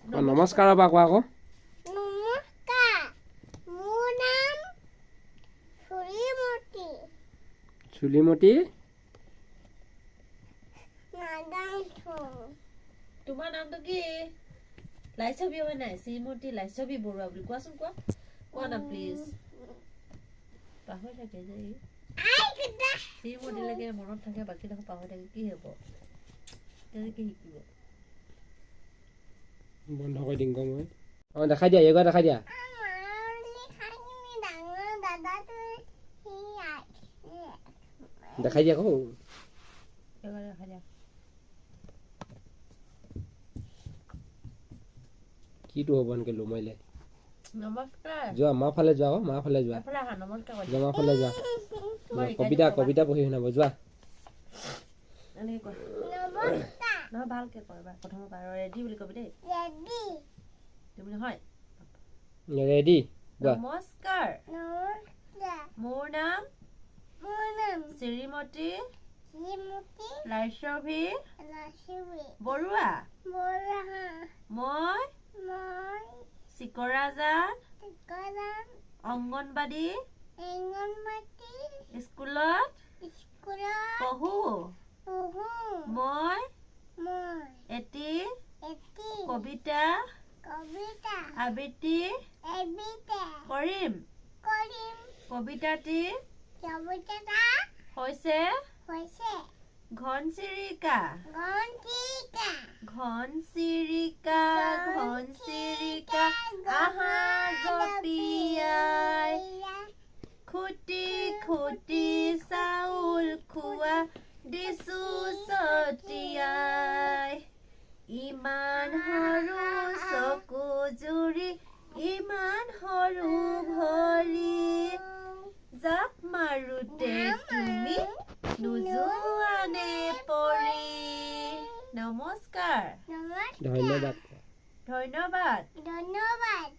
নমস্কাৰ বা কোৱা আকৌ নমস্কাৰ মোৰ নাম চুলিমতি চুলিমতি তোমাৰ নামটো কি লাইছবি হয় নাই শ্ৰীমতী লাইছবি বৰুৱা বুলি কোৱাচোন কোৱা না প্লিজ পাহৰি থাকে যে শ্ৰীমতীলৈকে মনত থাকে বাকী দেখোন পাহৰি থাকে কি হ'ব কেনেকৈ শিকিব বন্ধ কৰি দিম মই দেখাই দিয়া এইবাৰ দেখাই দিয়া দেখাই দিয়া আকৌ এইবাৰ দেখাই দিয়া কিটো হ'ব এনেকৈ লোমাইলে নমস্কাৰ যোৱা মা ফালে যোৱা আকৌ মা ফালে যোৱা এফালে আহা নমস্কাৰ যোৱা মা ফালে যোৱা কবিতা পঢ়ি শুনাব যোৱা এনেকৈ কোৱা নহয় ভালকৈ কয় এবাৰ প্ৰথমৰ পৰা ৰেডি বুলি কবি দেই তুমি নহয় ৰেডি নমস্কাৰ মোৰ নাম শ্ৰীমতী লাইছবি বৰুৱা মই চিকৰাজান অংগনবাদী স্কুলত পঢ়ো মই এটি কবিতা আবৃত্তি কৰিম কবিতাটি হৈছে ঘনচিৰিকা আহা জপিয়াই খুটি খুটি চাউল খোৱা দিছো ছটিয়াই ইমান সৰু চকু জুৰি ইমান সৰু ভৰি জাপ মাৰোতে তুমি নোযোৱানে পৰি নমস্কাৰ ধন্যবাদ ধন্যবাদ